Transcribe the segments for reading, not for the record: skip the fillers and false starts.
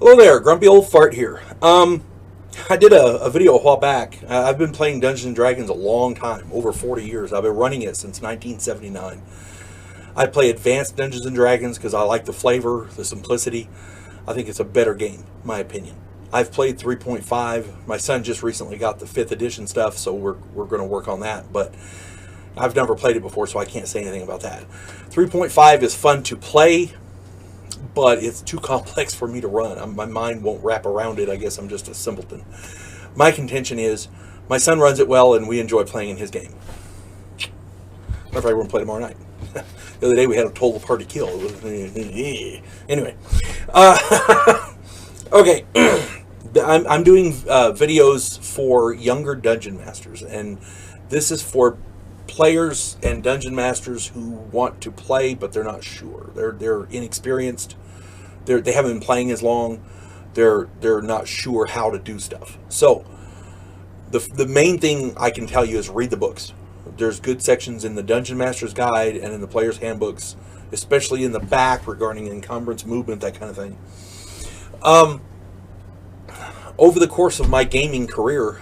Hello there, grumpy old fart here. I did a video a while back. I've been playing Dungeons and Dragons a long time, over 40 years. I've been running it since 1979. I play advanced Dungeons and Dragons because I like the flavor, the simplicity. I think it's a better game, in my opinion. I've played 3.5. My son just recently got the 5th edition stuff, so we're going to work on that. But I've never played it before, so I can't say anything about that. 3.5 is fun to play, but it's too complex for me to run. My mind won't wrap around it. I guess I'm just a simpleton. My contention is my son runs it well, and we enjoy playing in his game. Matter of fact, we're going to play tomorrow night. The other day we had a total party kill. It was, anyway. Okay. I'm doing videos for younger dungeon masters, and this is for players and dungeon masters who want to play, but they're not sure. They're inexperienced. They haven't been playing as long. They're not sure how to do stuff. So the main thing I can tell you is read the books. There's good sections in the Dungeon Master's Guide and in the Player's Handbooks, especially in the back regarding encumbrance, movement, that kind of thing. Over the course of my gaming career,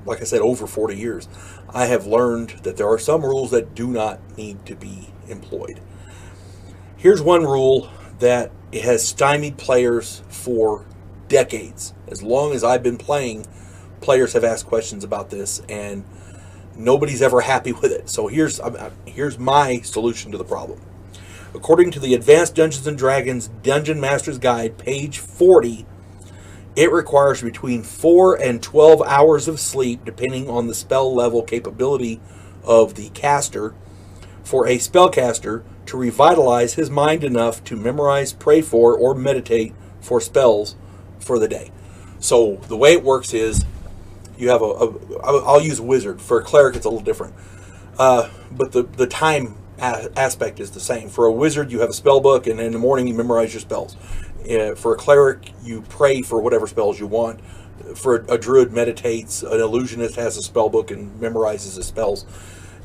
like I said, over 40 years, I have learned that there are some rules that do not need to be employed. Here's one rule that has stymied players for decades. As long as I've been playing, players have asked questions about this, and nobody's ever happy with it. So here's my solution to the problem. According to the Advanced Dungeons & Dragons Dungeon Master's Guide, page 40, it requires between 4 and 12 hours of sleep, depending on the spell level capability of the caster, for a spellcaster to revitalize his mind enough to memorize, pray for, or meditate for spells for the day. So the way it works is you have I'll use wizard. For a cleric, it's a little different. But the time aspect is the same. For a wizard, you have a spell book, and in the morning you memorize your spells. For a cleric, you pray for whatever spells you want. For a druid, meditates. An illusionist has a spell book and memorizes his spells.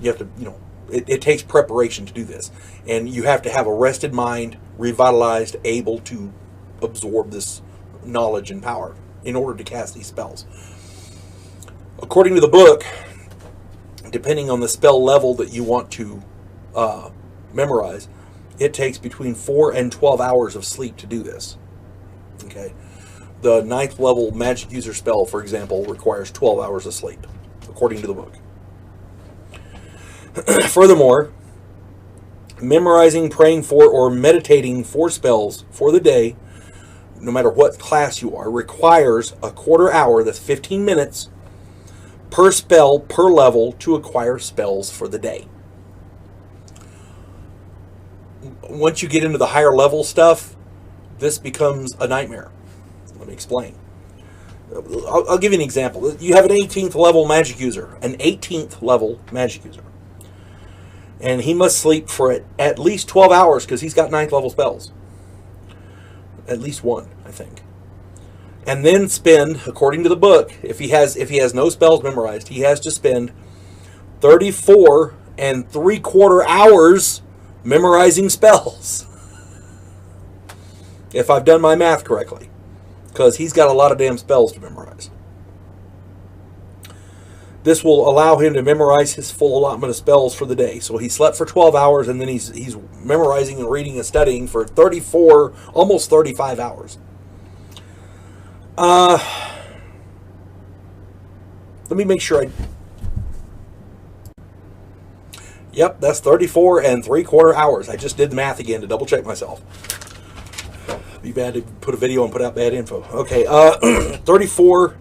You have to, it takes preparation to do this. And you have to have a rested mind, revitalized, able to absorb this knowledge and power in order to cast these spells. According to the book, depending on the spell level that you want to memorize, it takes between 4 and 12 hours of sleep to do this. Okay, the 9th level magic user spell, for example, requires 12 hours of sleep, according to the book. Furthermore, memorizing, praying for, or meditating for spells for the day, no matter what class you are, requires a quarter hour, that's 15 minutes, per spell per level to acquire spells for the day. Once you get into the higher level stuff, this becomes a nightmare. Let me explain. I'll give you an example. You have an 18th level magic user, and he must sleep for at least 12 hours because he's got 9th level spells. At least one, I think. And then spend, according to the book, if he has no spells memorized, he has to spend 34 and 3/4 hours memorizing spells. If I've done my math correctly. Because he's got a lot of damn spells to memorize. This will allow him to memorize his full allotment of spells for the day. So he slept for 12 hours, and then he's memorizing and reading and studying for 34, almost 35 hours. Let me make sure Yep, that's 34 and 3/4 hours. I just did the math again to double check myself. Be bad to put a video and put out bad info. Okay, 34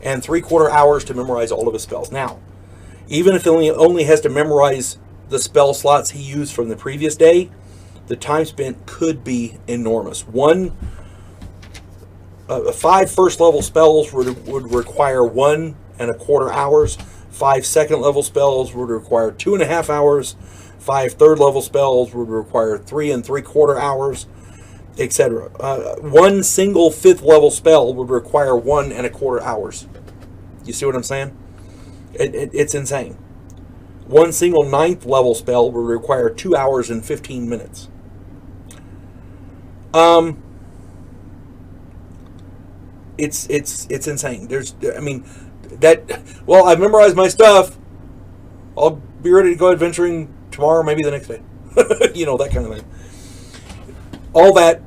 and 3/4 hours to memorize all of his spells. Now, even if he only has to memorize the spell slots he used from the previous day, the time spent could be enormous. 5 first level spells would require 1.25 hours. 5 second level spells would require 2.5 hours. 5 third level spells would require 3 3/4 hours, etc. 1 single 5th level spell would require 1.25 hours. You see what I'm saying? It's insane. 1 single 9th level spell would require 2 hours and 15 minutes. it's insane. I mean, well, I've memorized my stuff. I'll be ready to go adventuring tomorrow, maybe the next day. That kind of thing. All that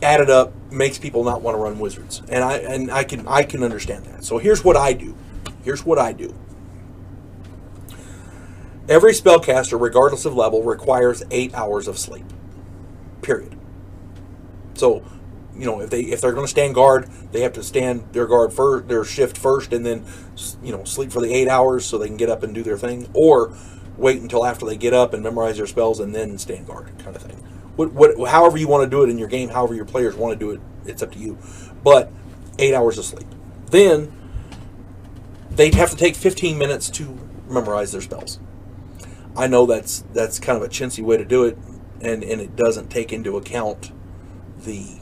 added up makes people not want to run wizards, and I can understand that. So here's what I do. Every spellcaster, regardless of level, requires 8 hours of sleep. Period. So, if they're going to stand guard, they have to stand their guard first, their shift first, and then, sleep for the 8 hours so they can get up and do their thing, or wait until after they get up and memorize their spells and then stand guard, kind of thing. However you want to do it in your game, however your players want to do it, it's up to you. But 8 hours of sleep. Then they'd have to take 15 minutes to memorize their spells. I know that's kind of a chintzy way to do it, and it doesn't take into account the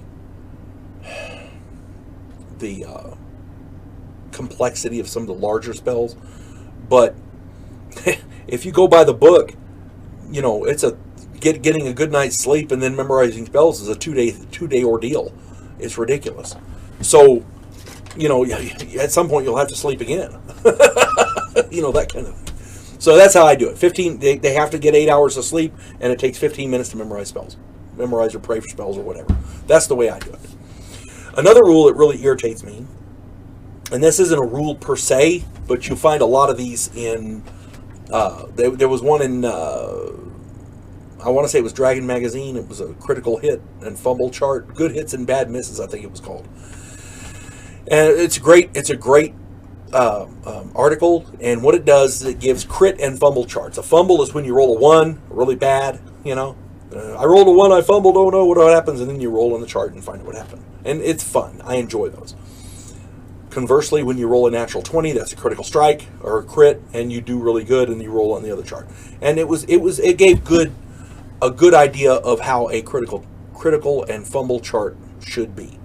complexity of some of the larger spells. But if you go by the book, it's getting a good night's sleep and then memorizing spells is a two-day ordeal. It's ridiculous. So, at some point you'll have to sleep again. That kind of thing. So that's how I do it. They have to get 8 hours of sleep, and it takes 15 minutes to memorize spells. Memorize or pray for spells or whatever. That's the way I do it. Another rule that really irritates me, and this isn't a rule per se, but you find a lot of these in, there was one in, I want to say it was Dragon Magazine. It was a critical hit and fumble chart. Good hits and bad misses, I think it was called. And it's a great article, and what it does is it gives crit and fumble charts. A fumble is when you roll a 1, really bad, I rolled a 1, I fumbled, oh no, what happens? And then you roll in the chart and find out what happened. And it's fun. I enjoy those. Conversely, when you roll a natural 20, that's a critical strike or a crit, and you do really good, and you roll on the other chart. And it gave a good idea of how a critical and fumble chart should be.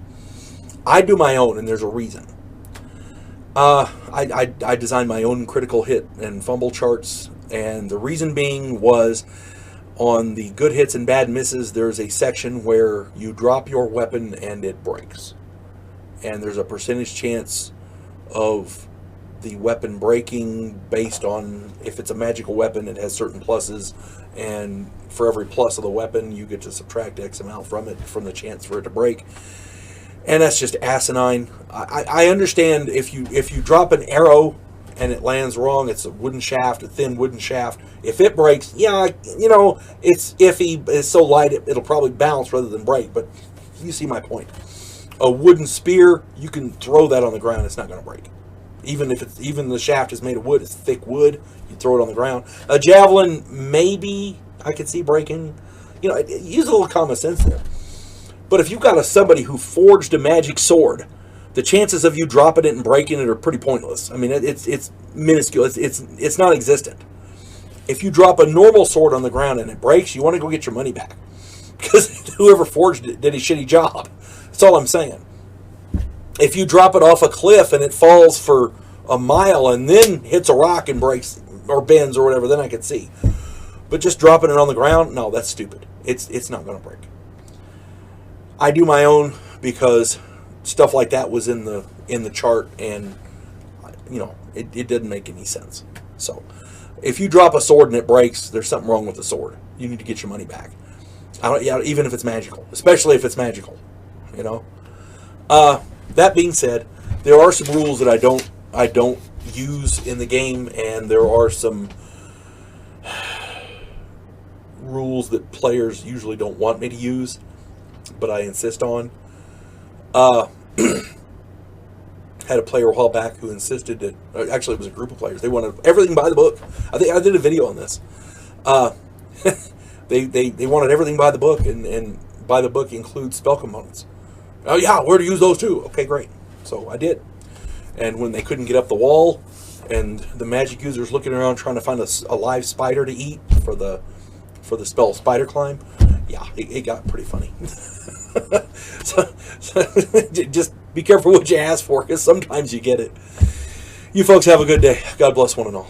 I do my own, and there's a reason. I designed my own critical hit and fumble charts, and the reason being was on the good hits and bad misses, there's a section where you drop your weapon and it breaks. And there's a percentage chance of the weapon breaking based on if it's a magical weapon, it has certain pluses, and for every plus of the weapon, you get to subtract X amount from it, from the chance for it to break. And that's just asinine. I understand if you drop an arrow and it lands wrong, it's a wooden shaft, a thin wooden shaft. If it breaks, it's iffy. It's so light it'll probably bounce rather than break. But you see my point. A wooden spear, you can throw that on the ground; it's not going to break. Even the shaft is made of wood, it's thick wood. You throw it on the ground. A javelin, maybe I could see breaking. Use a little common sense there. But if you've got somebody who forged a magic sword, the chances of you dropping it and breaking it are pretty pointless. I mean, it's minuscule. It's non-existent. If you drop a normal sword on the ground and it breaks, you want to go get your money back, because whoever forged it did a shitty job. That's all I'm saying. If you drop it off a cliff and it falls for a mile and then hits a rock and breaks or bends or whatever, then I could see. But just dropping it on the ground, no, that's stupid. It's not going to break. I do my own because stuff like that was in the chart, and it didn't make any sense. So if you drop a sword and it breaks, there's something wrong with the sword. You need to get your money back. Even if it's magical, especially if it's magical. That being said, there are some rules that I don't use in the game, and there are some rules that players usually don't want me to use, but I insist on. Had a player a while back who insisted that, actually it was a group of players, they wanted everything by the book. I think I did a video on this. They wanted everything by the book, and by the book includes spell components. Oh yeah, where to use those too? Okay, great. So I did. And when they couldn't get up the wall, and the magic user's looking around trying to find a live spider to eat for the spell spider climb, yeah, it got pretty funny. so just be careful what you ask for, because sometimes you get it. You folks have a good day. God bless one and all.